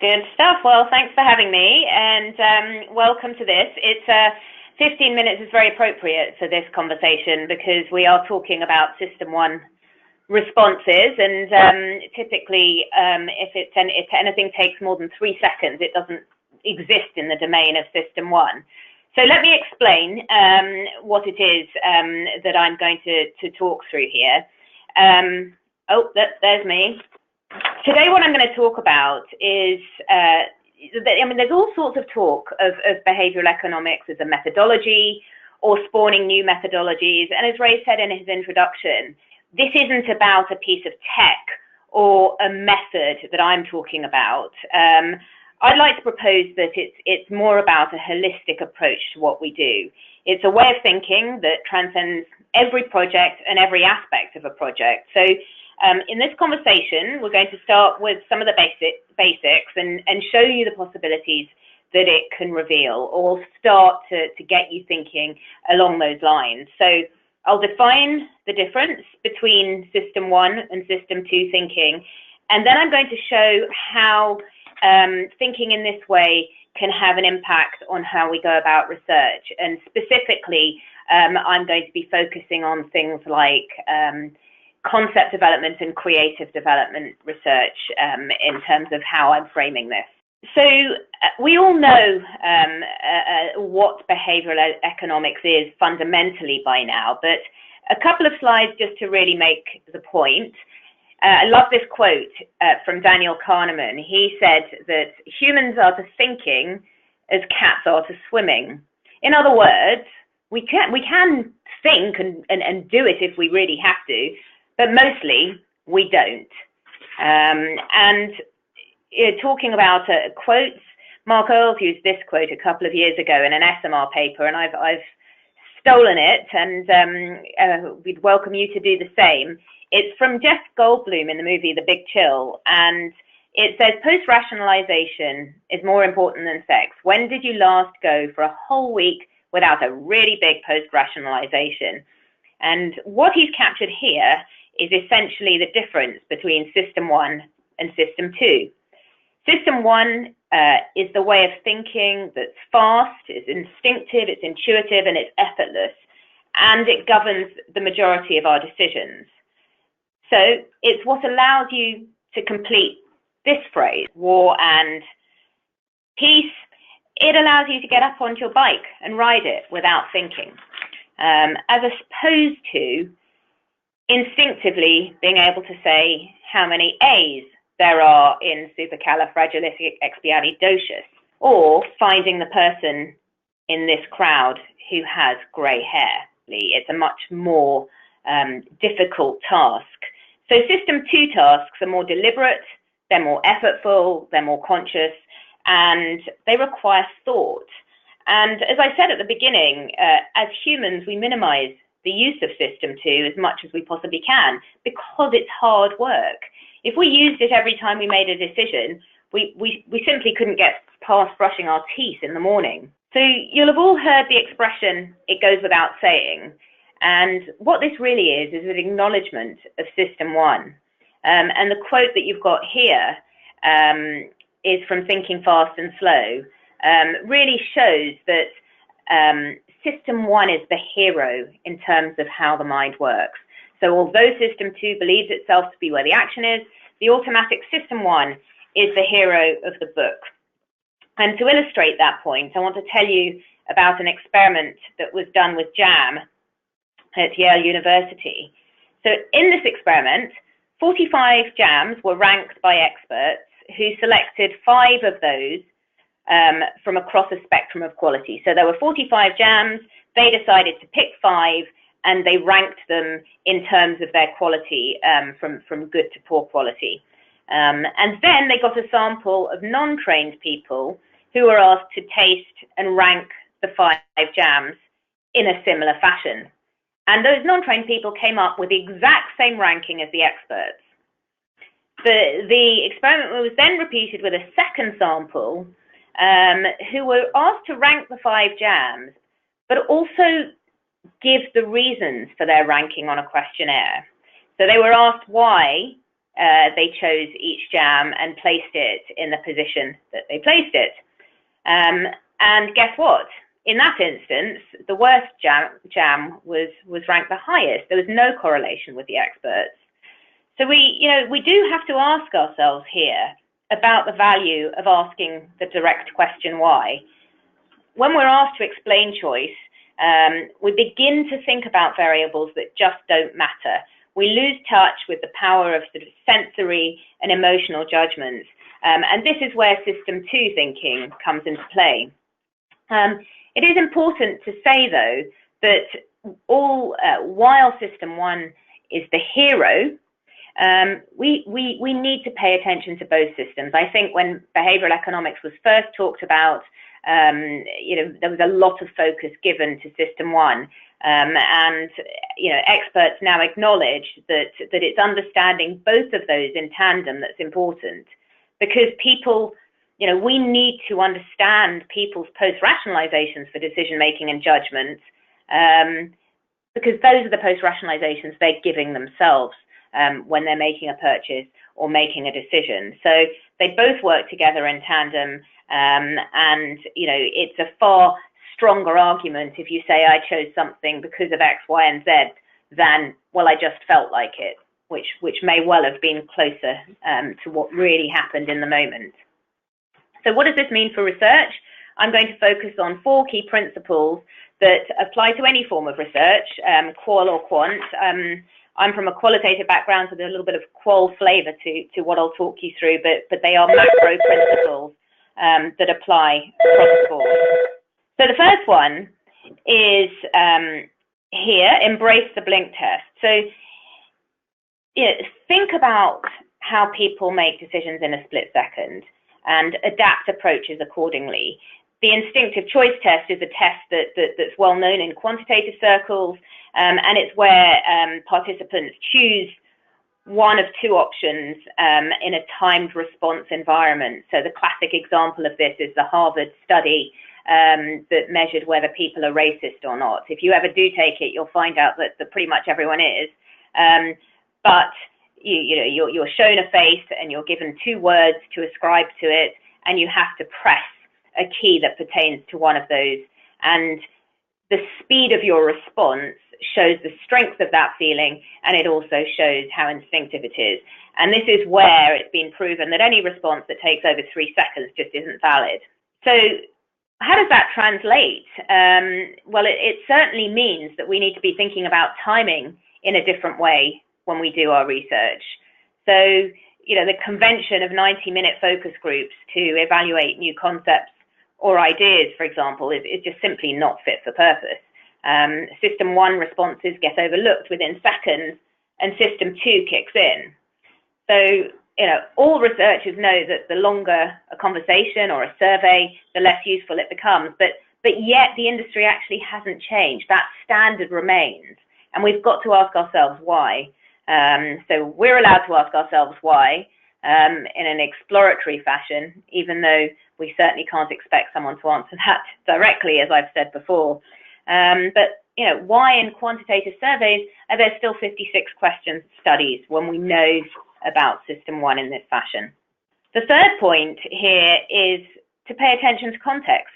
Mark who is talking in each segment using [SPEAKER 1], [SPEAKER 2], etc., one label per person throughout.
[SPEAKER 1] Good stuff. Well, thanks for having me, and welcome to this. It's 15 minutes is very appropriate for this conversation because we are talking about System 1 responses, and typically, if anything takes more than 3 seconds, it doesn't exist in the domain of System 1. So let me explain what it is that I'm going to talk through here. There's me. Today what I'm going to talk about is, there's all sorts of talk of behavioral economics as a methodology or spawning new methodologies. And as Ray said in his introduction, this isn't about a piece of tech or a method that I'm talking about. I'd like to propose that it's more about a holistic approach to what we do. It's a way of thinking that transcends every project and every aspect of a project. So in this conversation, we're going to start with some of the basics and show you the possibilities that it can reveal, or start to get you thinking along those lines. So I'll define the difference between System 1 and System 2 thinking, and then I'm going to show how thinking in this way can have an impact on how we go about research. And specifically, I'm going to be focusing on things like concept development and creative development research in terms of how I'm framing this. So we all know what behavioral economics is fundamentally by now, but a couple of slides just to really make the point. I love this quote from Daniel Kahneman. He said that humans are to thinking as cats are to swimming. In other words, we can think and do it if we really have to, but mostly we don't. Talking about quotes, Mark Earls used this quote a couple of years ago in an SMR paper, and I've stolen it, and we'd welcome you to do the same. It's from Jeff Goldblum in the movie The Big Chill, and it says, post-rationalization is more important than sex. When did you last go for a whole week without a really big post-rationalization? And what he's captured here is essentially the difference between System 1 and System 2. System 1 is the way of thinking that's fast, it's instinctive, it's intuitive, and it's effortless, and it governs the majority of our decisions. So it's what allows you to complete this phrase, war and peace. It allows you to get up onto your bike and ride it without thinking, as opposed to instinctively being able to say how many A's there are in supercalifragilisticexpialidocious, or finding the person in this crowd who has grey hair. It's a much more difficult task. So System 2 tasks are more deliberate, they're more effortful, they're more conscious, and they require thought. And as I said at the beginning, as humans, we minimize the use of System 2 as much as we possibly can because it's hard work. If we used it every time we made a decision, we simply couldn't get past brushing our teeth in the morning. So you'll have all heard the expression, it goes without saying. And what this really is an acknowledgement of System 1. And the quote that you've got here is from Thinking Fast and Slow, really shows that System 1 is the hero in terms of how the mind works. So although System 2 believes itself to be where the action is, the automatic System 1 is the hero of the book. And to illustrate that point, I want to tell you about an experiment that was done with jam at Yale University. So in this experiment, 45 jams were ranked by experts who selected 5 of those from across a spectrum of quality. So there were 45 jams, they decided to pick 5, and they ranked them in terms of their quality from good to poor quality. And then they got a sample of non-trained people who were asked to taste and rank the 5 jams in a similar fashion. And those non-trained people came up with the exact same ranking as the experts. The experiment was then repeated with a second sample who were asked to rank the 5 jams, but also give the reasons for their ranking on a questionnaire. So they were asked why they chose each jam and placed it in the position that they placed it. And guess what? In that instance, the worst jam was ranked the highest. There was no correlation with the experts. So we do have to ask ourselves here about the value of asking the direct question why. When we're asked to explain choice, we begin to think about variables that just don't matter. We lose touch with the power of sort of sensory and emotional judgments. And this is where system 2 thinking comes into play. It is important to say, though, that while system 1 is the hero, we need to pay attention to both systems. I think when behavioral economics was first talked about, there was a lot of focus given to system 1, and experts now acknowledge that it's understanding both of those in tandem that's important, because people, we need to understand people's post-rationalizations for decision-making and judgment, because those are the post-rationalizations they're giving themselves when they're making a purchase or making a decision. So they both work together in tandem, and it's a far stronger argument if you say I chose something because of X, Y, and Z than, well, I just felt like it, which may well have been closer to what really happened in the moment. So what does this mean for research? I'm going to focus on 4 key principles that apply to any form of research, qual or quant. I'm from a qualitative background, so there's a little bit of qual flavor to what I'll talk you through, but they are macro principles that apply across the board. So the first one is here, embrace the blink test. So think about how people make decisions in a split second and adapt approaches accordingly. The instinctive choice test is a test that's well known in quantitative circles, and it's where participants choose one of 2 options in a timed response environment. So the classic example of this is the Harvard study that measured whether people are racist or not. If you ever do take it, you'll find out that pretty much everyone is. But you're shown a face and you're given 2 words to ascribe to it, and you have to press a key that pertains to one of those. And the speed of your response shows the strength of that feeling, and it also shows how instinctive it is. And this is where it's been proven that any response that takes over 3 seconds just isn't valid. So how does that translate? Well, it certainly means that we need to be thinking about timing in a different way when we do our research. So, the convention of 90-minute focus groups to evaluate new concepts or ideas, for example, is just simply not fit for purpose. System 1 responses get overlooked within seconds, and system 2 kicks in. So, all researchers know that the longer a conversation or a survey, the less useful it becomes. But yet the industry actually hasn't changed. That standard remains, and we've got to ask ourselves why. So we're allowed to ask ourselves why in an exploratory fashion, even though we certainly can't expect someone to answer that directly, as I've said before. But why in quantitative surveys are there still 56 question studies when we know about system 1 in this fashion? The third point here is to pay attention to context.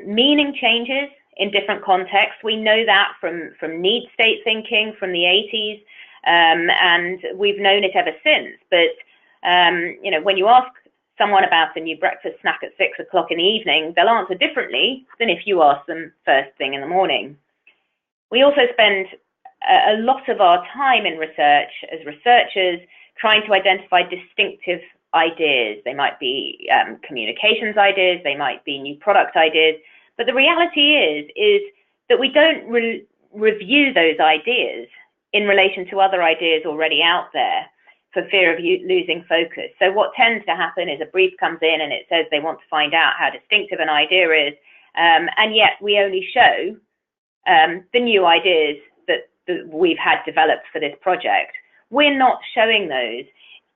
[SPEAKER 1] Meaning changes in different contexts. We know that from need state thinking from the 80s, and we've known it ever since. But when you ask someone about a new breakfast snack at 6 o'clock in the evening, they'll answer differently than if you ask them first thing in the morning. We also spend a lot of our time in research as researchers trying to identify distinctive ideas. They might be communications ideas, they might be new product ideas, but the reality is that we don't review those ideas in relation to other ideas already out there for fear of losing focus. So what tends to happen is a brief comes in and it says they want to find out how distinctive an idea is, and yet we only show the new ideas that we've had developed for this project. We're not showing those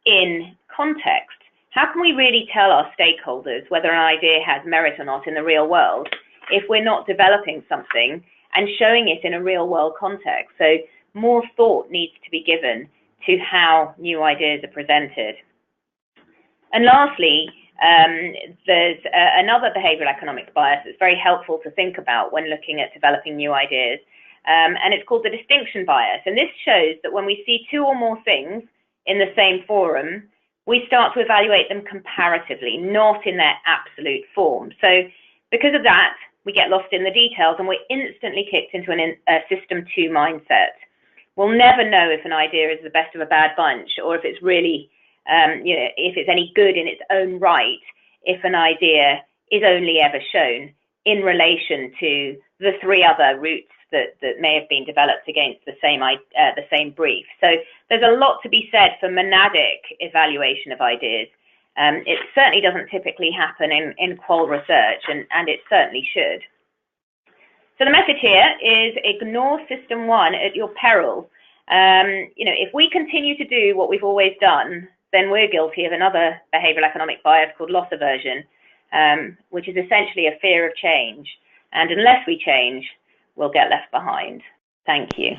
[SPEAKER 1] in context. How can we really tell our stakeholders whether an idea has merit or not in the real world if we're not developing something and showing it in a real world context? So more thought needs to be given to how new ideas are presented. And lastly, there's another behavioral economics bias that's very helpful to think about when looking at developing new ideas, and it's called the distinction bias. And this shows that when we see two or more things in the same forum, we start to evaluate them comparatively, not in their absolute form. So because of that, we get lost in the details and we're instantly kicked into a system 2 mindset. We'll never know if an idea is the best of a bad bunch, or if it's really, if it's any good in its own right, if an idea is only ever shown in relation to the 3 other routes that may have been developed against the same brief. So there's a lot to be said for monadic evaluation of ideas. It certainly doesn't typically happen in qual research, and it certainly should. So the message here is ignore system 1 at your peril. If we continue to do what we've always done, then we're guilty of another behavioral economic bias called loss aversion, which is essentially a fear of change. And unless we change, we'll get left behind. Thank you.